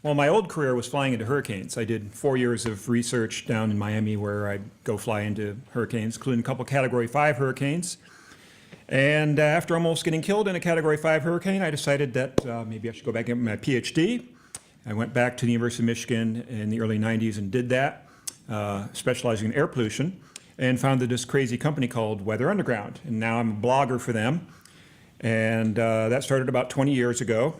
Well, my old career was flying into hurricanes. I did 4 years of research down in Miami where I'd go fly into hurricanes, including a couple Category 5 hurricanes. And after almost getting killed in a Category 5 hurricane, I decided that maybe I should go back and get my PhD. I went back to the University of Michigan in the early 90s and did that, specializing in air pollution, and founded this crazy company called Weather Underground. And now I'm a blogger for them. And that started about 20 years ago.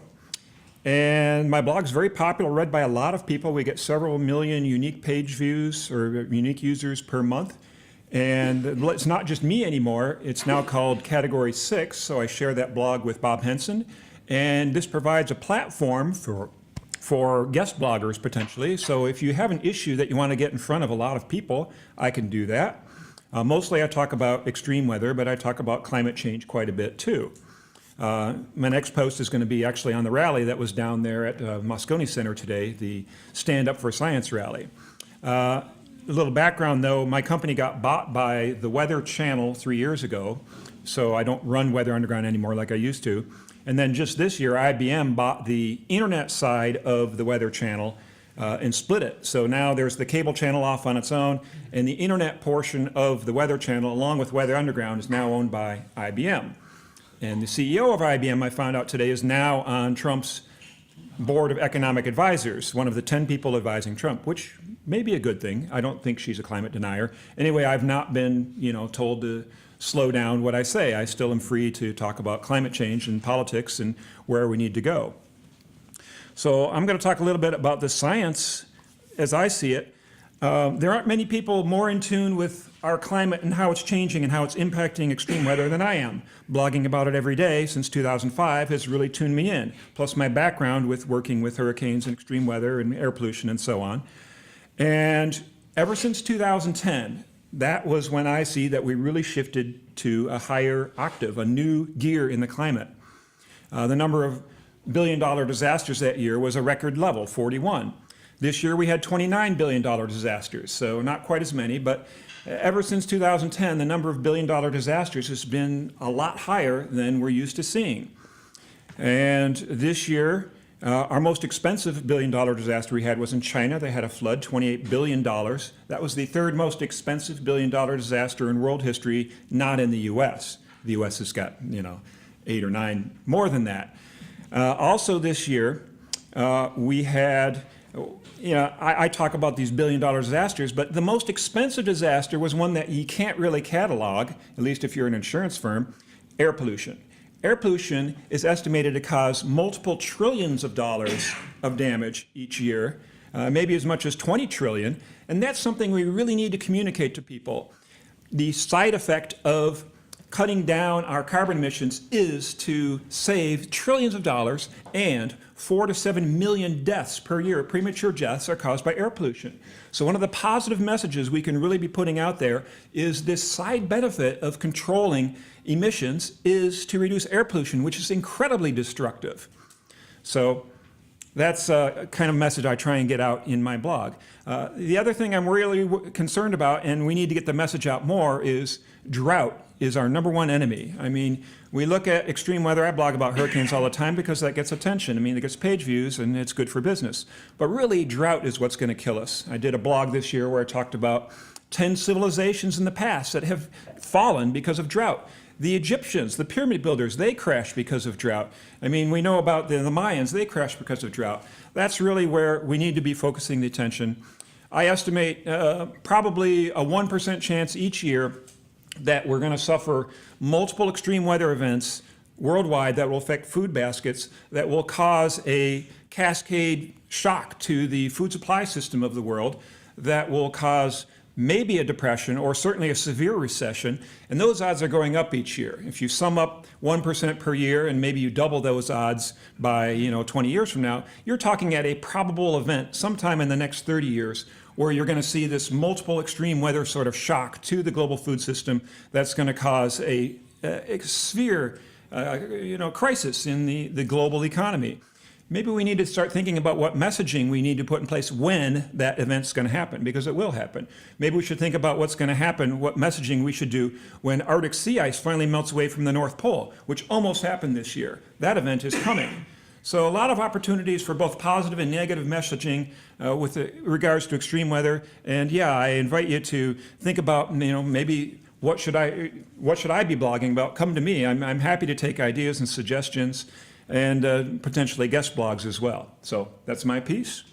And my blog is very popular, read by a lot of people. We get several million unique page views or unique users per month. And it's not just me anymore. It's now called Category 6, so I share that blog with Bob Henson. And this provides a platform for guest bloggers, potentially. So if you have an issue that you want to get in front of a lot of people, I can do that. Mostly I talk about extreme weather, but I talk about climate change quite a bit too. My next post is going to be actually on the rally that was down there at Moscone Center today, the Stand Up for Science rally. A little background though, my company got bought by the Weather Channel 3 years ago, so I don't run Weather Underground anymore like I used to. And then just this year, IBM bought the internet side of the Weather Channel and split it. So now there's the cable channel off on its own, and the internet portion of the Weather Channel, along with Weather Underground, is now owned by IBM. And the CEO of IBM, I found out today, is now on Trump's board of economic advisors, one of the 10 people advising Trump, which may be a good thing. I don't think she's a climate denier. Anyway, I've not been, told to slow down what I say. I still am free to talk about climate change and politics and where we need to go. So I'm going to talk a little bit about the science as I see it. There aren't many people more in tune with our climate and how it's changing and how it's impacting extreme weather than I am. Blogging about it every day since 2005 has really tuned me in, plus my background with working with hurricanes and extreme weather and air pollution and so on. And ever since 2010, that was when I see that we really shifted to a higher octave, a new gear in the climate. The number of billion-dollar disasters that year was a record level, 41. This year we had $29 billion disasters, so not quite as many, but ever since 2010, the number of billion-dollar disasters has been a lot higher than we're used to seeing. And this year, our most expensive billion-dollar disaster we had was in China. They had a flood, $28 billion. That was the third most expensive billion-dollar disaster in world history, not in the U.S. The U.S. has got, 8 or 9 more than that. Also this year, we had, I talk about these billion-dollar disasters, but the most expensive disaster was one that you can't really catalog, at least if you're an insurance firm, air pollution. Air pollution is estimated to cause multiple trillions of dollars of damage each year, maybe as much as 20 trillion, and that's something we really need to communicate to people. The side effect of cutting down our carbon emissions is to save trillions of dollars, and 4 to 7 million deaths per year, premature deaths, are caused by air pollution. So one of the positive messages we can really be putting out there is this side benefit of controlling emissions is to reduce air pollution, which is incredibly destructive. So that's a kind of message I try and get out in my blog. The other thing I'm really concerned about, and we need to get the message out more, is drought is our #1 enemy. I mean, we look at extreme weather. I blog about hurricanes all the time because that gets attention. I mean, it gets page views and it's good for business. But really, drought is what's going to kill us. I did a blog this year where I talked about 10 civilizations in the past that have fallen because of drought. The Egyptians, the pyramid builders, they crashed because of drought. I mean, we know about the Mayans, they crashed because of drought. That's really where we need to be focusing the attention. I estimate probably a 1% chance each year that we're going to suffer multiple extreme weather events worldwide that will affect food baskets, that will cause a cascade shock to the food supply system of the world, that will cause maybe a depression or certainly a severe recession, and those odds are going up each year. If you sum up 1% per year and maybe you double those odds by 20 years from now, you're talking at a probable event sometime in the next 30 years where you're going to see this multiple extreme weather sort of shock to the global food system that's going to cause a severe crisis in the global economy. Maybe we need to start thinking about what messaging we need to put in place when that event's going to happen, because it will happen. Maybe we should think about what's going to happen, what messaging we should do when Arctic sea ice finally melts away from the North Pole, which almost happened this year. That event is coming. So a lot of opportunities for both positive and negative messaging with regards to extreme weather. And yeah, I invite you to think about, maybe what should I be blogging about? Come to me. I'm happy to take ideas and suggestions and potentially guest blogs as well. So that's my piece.